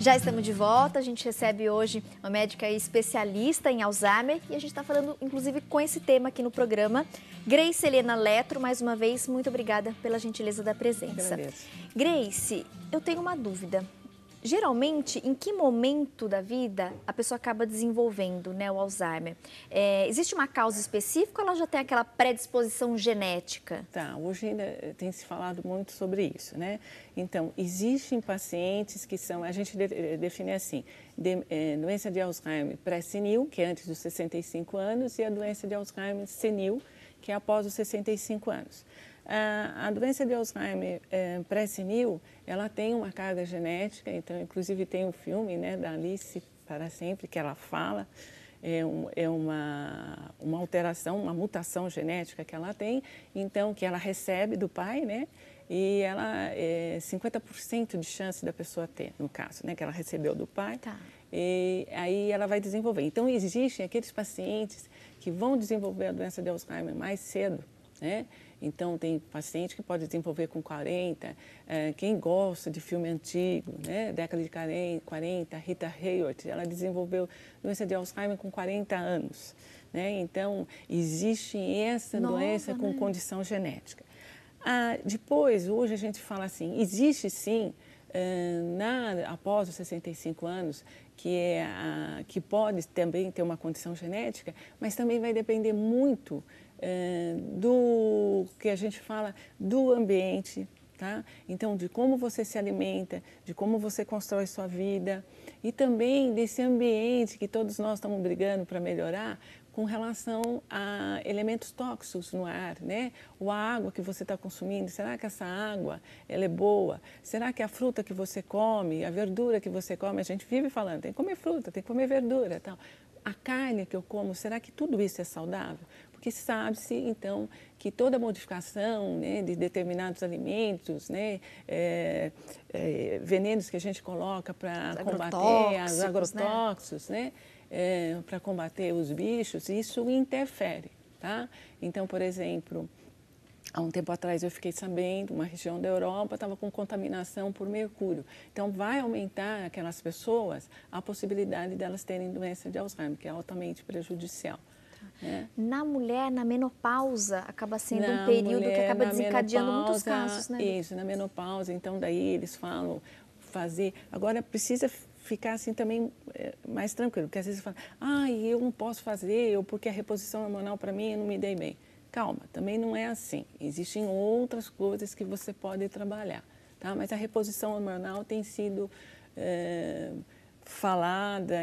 Já estamos de volta, a gente recebe hoje uma médica especialista em Alzheimer e a gente está falando, inclusive, com esse tema aqui no programa. Grace Helena Letro, mais uma vez, muito obrigada pela gentileza da presença. Agradeço. Grace, eu tenho uma dúvida. Geralmente, em que momento da vida a pessoa acaba desenvolvendo, né, o Alzheimer? Existe uma causa específica ou ela já tem aquela predisposição genética? Tá, hoje ainda tem se falado muito sobre isso, né? Então, existem pacientes que são, a gente define assim, doença de Alzheimer pré-senil, que é antes dos 65 anos, e a doença de Alzheimer senil, que é após os 65 anos. A doença de Alzheimer pré-senil, ela tem uma carga genética, então, inclusive, tem um filme, né, da Alice para Sempre, que ela fala, é uma alteração, uma mutação genética que ela tem, então, que ela recebe do pai, né, e ela é 50% de chance da pessoa ter, no caso, né, que ela recebeu do pai, Tá. E aí ela vai desenvolver. Então, existem aqueles pacientes que vão desenvolver a doença de Alzheimer mais cedo, né? Então, tem paciente que pode desenvolver com 40, quem gosta de filme antigo, né? Década de 40, Rita Hayworth, ela desenvolveu doença de Alzheimer com 40 anos, né? Então, existe essa doença com condição genética. Depois, hoje a gente fala assim, existe sim, após os 65 anos, que pode também ter uma condição genética, mas também vai depender muito do que a gente fala do ambiente, tá? Então, de como você se alimenta, de como você constrói sua vida e também desse ambiente que todos nós estamos brigando para melhorar com relação a elementos tóxicos no ar, né? Ou a água que você está consumindo, será que essa água ela é boa? Será que a fruta que você come, a verdura que você come, a gente vive falando, tem que comer fruta, tem que comer verdura, tal. A carne que eu como, será que tudo isso é saudável? Porque sabe-se, então, que toda modificação, né, de determinados alimentos, né, venenos que a gente coloca para combater os agrotóxicos, né, para combater os bichos, isso interfere, tá? Então, por exemplo, há um tempo atrás eu fiquei sabendo, uma região da Europa estava com contaminação por mercúrio. Então, vai aumentar aquelas pessoas a possibilidade delas terem doença de Alzheimer, que é altamente prejudicial. Né? Na mulher, na menopausa, acaba sendo um período que acaba desencadeando muitos casos, né? Isso, na menopausa, então daí eles falam fazer... Agora, precisa ficar assim também mais tranquilo, porque às vezes fala, eu não posso fazer, ou porque a reposição hormonal para mim eu não me dei bem. Calma, também não é assim. Existem outras coisas que você pode trabalhar, tá? Mas a reposição hormonal tem sido falada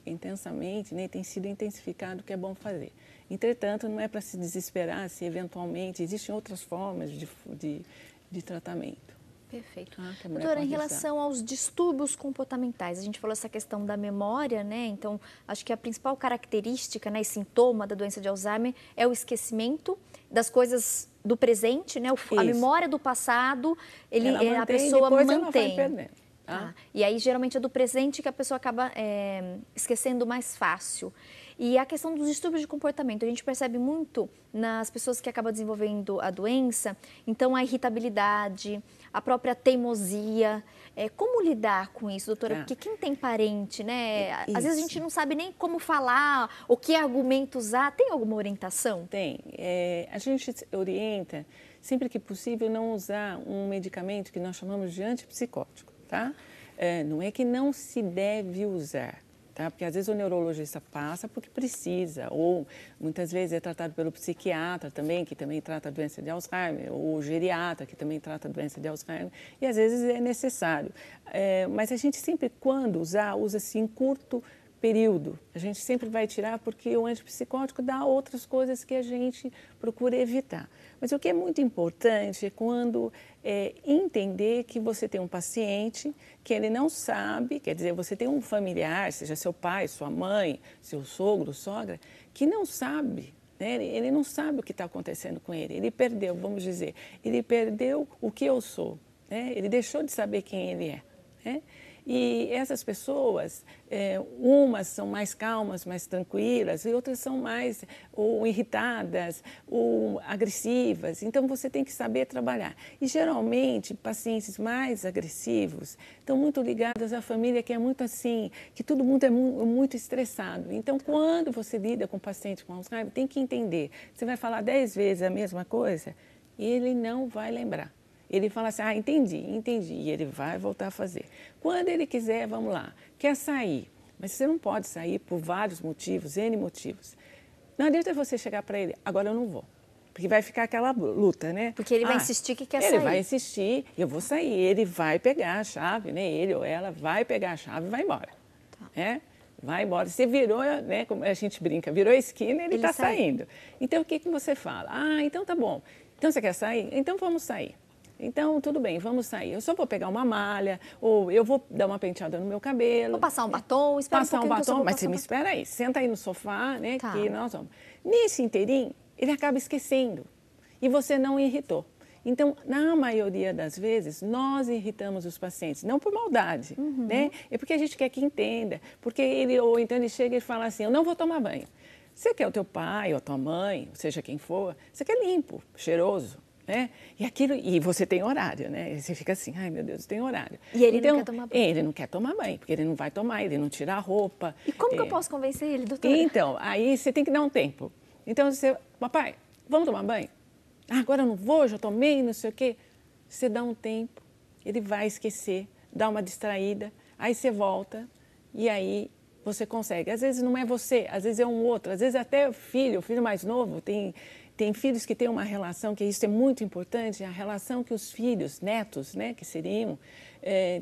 intensamente, né? Tem sido intensificado, o que é bom fazer. Entretanto, não é para se desesperar se eventualmente existem outras formas de tratamento. Perfeito. Doutora, em relação aos distúrbios comportamentais, a gente falou essa questão da memória, né? Então, acho que a principal característica, né, e sintoma da doença de Alzheimer é o esquecimento das coisas do presente, né? A memória do passado, a pessoa mantém. Ela vai perdendo. Tá? E aí, geralmente, é do presente que a pessoa acaba esquecendo mais fácil. E a questão dos distúrbios de comportamento, a gente percebe muito nas pessoas que acabam desenvolvendo a doença, então a irritabilidade, a própria teimosia. Como lidar com isso, doutora? Porque quem tem parente, né? Às vezes a gente não sabe nem como falar, o que argumento usar. Tem alguma orientação? Tem. A gente orienta, sempre que possível, não usar um medicamento que nós chamamos de antipsicótico, tá? Não é que não se deve usar. Tá? Porque às vezes o neurologista passa porque precisa, ou muitas vezes é tratado pelo psiquiatra também, que também trata a doença de Alzheimer, ou o geriatra, que também trata a doença de Alzheimer, e às vezes é necessário. Mas a gente sempre, quando usar, usa-se em curto período. A gente sempre vai tirar porque o antipsicótico dá outras coisas que a gente procura evitar. Mas o que é muito importante é quando entender que você tem um paciente que ele não sabe, quer dizer, você tem um familiar, seja seu pai, sua mãe, seu sogro, sogra, que não sabe, né? Ele não sabe o que está acontecendo com ele. Ele perdeu, vamos dizer, ele perdeu o que eu sou, né? Ele deixou de saber quem ele é. né? E essas pessoas, umas são mais calmas, mais tranquilas, e outras são mais ou irritadas, ou agressivas. Então, você tem que saber trabalhar. E, geralmente, pacientes mais agressivos estão muito ligados à família, que é muito assim, que todo mundo é muito estressado. Então, quando você lida com um paciente com Alzheimer, tem que entender. Você vai falar 10 vezes a mesma coisa, ele não vai lembrar. Ele fala assim, entendi, e ele vai voltar a fazer. Quando ele quiser, vamos lá, quer sair, mas você não pode sair por vários motivos, N motivos. Não adianta você chegar para ele, agora eu não vou, porque vai ficar aquela luta, né? Porque ele vai insistir que quer sair. Ele vai insistir, eu vou sair, ele vai pegar a chave, né? Ele ou ela vai pegar a chave e vai embora, né? Vai embora. Você virou, né, como a gente brinca, virou a esquina, ele está saindo. Então, o que você fala? Então tá bom. Então, você quer sair? Então, vamos sair. Então, tudo bem, vamos sair. Eu só vou pegar uma malha, ou eu vou dar uma penteada no meu cabelo. Vou passar um batom, espera passar um batom, mas você me espera aí. Senta aí no sofá, né, que nós vamos. Nesse inteirinho, ele acaba esquecendo. E você não irritou. Então, na maioria das vezes, nós irritamos os pacientes, não por maldade, né? É porque a gente quer que entenda. Porque ou então ele chega e fala assim, eu não vou tomar banho. Você quer o teu pai ou a tua mãe, seja quem for, você quer limpo, cheiroso. Né? E você tem horário, né? E você fica assim, ai meu Deus, tem horário. E ele não quer tomar banho. Ele não quer tomar banho, porque ele não vai tomar, ele não tira a roupa. E como que eu posso convencer ele, doutora? Então, aí você tem que dar um tempo. Então, papai, vamos tomar banho? Agora eu não vou, já tomei, não sei o quê. Você dá um tempo, ele vai esquecer, dá uma distraída, aí você volta e aí você consegue. Às vezes não é você, às vezes é um outro, às vezes até o filho mais novo tem filhos que têm uma relação, que isso é muito importante, a relação que os filhos, netos, né, que seriam,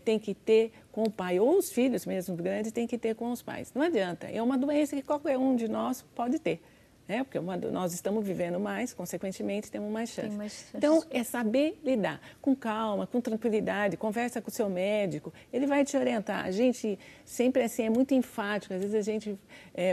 têm que ter com o pai, ou os filhos mesmo grandes têm que ter com os pais. Não adianta, é uma doença que qualquer um de nós pode ter, né, porque nós estamos vivendo mais, consequentemente temos mais chance. Então, é saber lidar com calma, com tranquilidade, conversa com o seu médico, ele vai te orientar. A gente sempre assim, é muito enfático, às vezes a gente,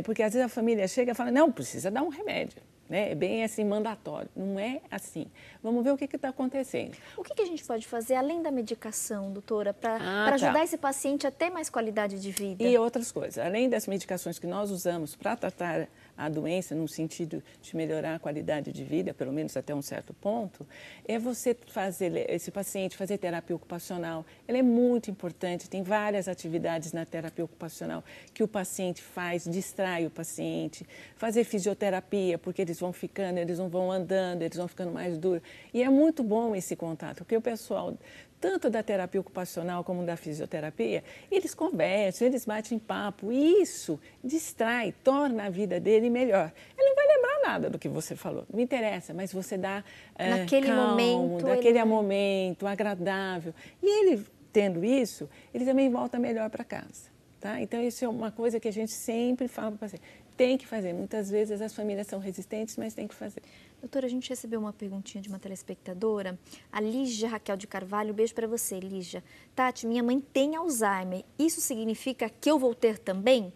porque às vezes a família chega e fala, não, precisa dar um remédio. Né? É bem assim, mandatório. Não é assim. Vamos ver o que está acontecendo. O que a gente pode fazer, além da medicação, doutora, para ajudar esse paciente a ter mais qualidade de vida? E outras coisas. Além das medicações que nós usamos para tratar a doença, no sentido de melhorar a qualidade de vida, pelo menos até um certo ponto, é você fazer, esse paciente fazer terapia ocupacional. Ela é muito importante, tem várias atividades na terapia ocupacional que o paciente faz, distrai o paciente, fazer fisioterapia, porque eles vão ficando, eles não vão andando, eles vão ficando mais duros. E é muito bom esse contato, porque o pessoal, tanto da terapia ocupacional como da fisioterapia, eles conversam, eles batem papo, e isso distrai, torna a vida dele melhor. Ele não vai lembrar nada do que você falou, não interessa, mas você dá naquele momento, daquele momento agradável. E ele, tendo isso, ele também volta melhor para casa. Tá? Então, isso é uma coisa que a gente sempre fala para o paciente. Tem que fazer. Muitas vezes as famílias são resistentes, mas tem que fazer. Doutora, a gente recebeu uma perguntinha de uma telespectadora, a Lígia Raquel de Carvalho. Beijo para você, Lígia. Tati, minha mãe tem Alzheimer. Isso significa que eu vou ter também?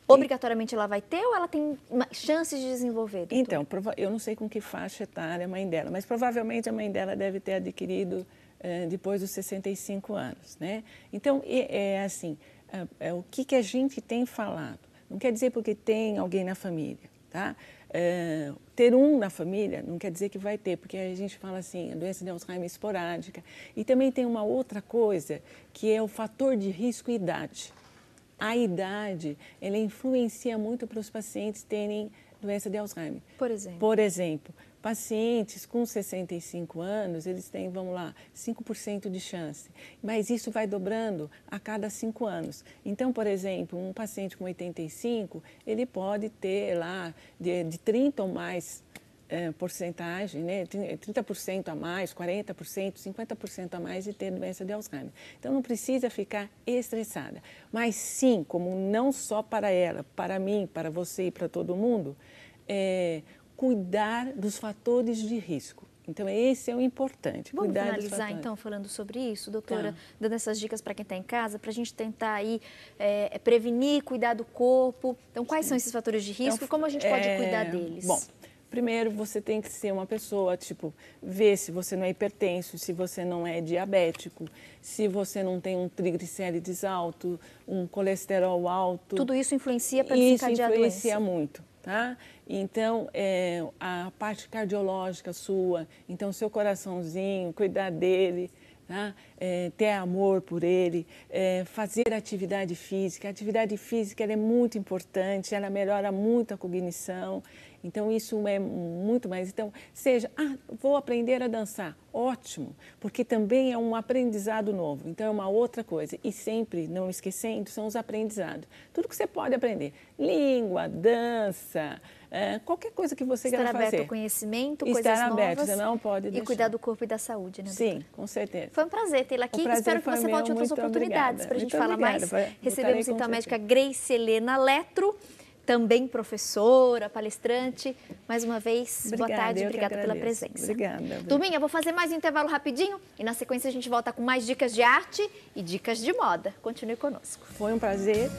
Obrigatoriamente ela vai ter ou ela tem chances de desenvolver, doutora? Então, eu não sei com que faixa etária a mãe dela, mas provavelmente a mãe dela deve ter adquirido depois dos 65 anos, né? Então, assim, o que a gente tem falado? Não quer dizer porque tem alguém na família, tá? Ter um na família não quer dizer que vai ter, porque a gente fala assim, a doença de Alzheimer é esporádica. E também tem uma outra coisa, que é o fator de risco e idade. A idade, ela influencia muito para os pacientes terem doença de Alzheimer. Por exemplo? Por exemplo, pacientes com 65 anos, eles têm, vamos lá, 5% de chance. Mas isso vai dobrando a cada 5 anos. Então, por exemplo, um paciente com 85, ele pode ter lá de 30 ou mais porcentagem, né? 30% a mais, 40%, 50% a mais de ter doença de Alzheimer. Então, não precisa ficar estressada. Mas sim, como não só para ela, para mim, para você e para todo mundo, cuidar dos fatores de risco. Então, esse é o importante. Vamos finalizar, então, falando sobre isso, doutora, dando essas dicas para quem está em casa, para a gente tentar aí prevenir, cuidar do corpo. Então, quais são esses fatores de risco e como a gente pode cuidar deles? Bom, Primeiro, você tem que ser uma pessoa, tipo, ver se você não é hipertenso, se você não é diabético, se você não tem um triglicérides alto, um colesterol alto. Tudo isso influencia para desencadear a doença? Isso influencia muito, tá? Então, a parte cardiológica sua, então, seu coraçãozinho, cuidar dele, tá? Ter amor por ele, fazer atividade física. A atividade física ela é muito importante, ela melhora muito a cognição. Então, isso é muito mais. Então, vou aprender a dançar. Ótimo, porque também é um aprendizado novo. Então, é uma outra coisa. E sempre, não esquecendo, são os aprendizados. Tudo que você pode aprender. Língua, dança, qualquer coisa que você queira fazer. Estar aberto ao conhecimento, coisas Estar aberto, novas. você não pode deixar. E cuidar do corpo e da saúde, né, doutora? Sim, com certeza. Foi um prazer tê-la aqui. Espero que você volte em outras oportunidades para a gente falar mais. Recebemos então a médica Grace Helena Letro, também professora, palestrante. Mais uma vez, boa tarde, obrigada pela presença. Obrigada. Turminha, vou fazer mais um intervalo rapidinho e na sequência a gente volta com mais dicas de arte e dicas de moda. Continue conosco. Foi um prazer.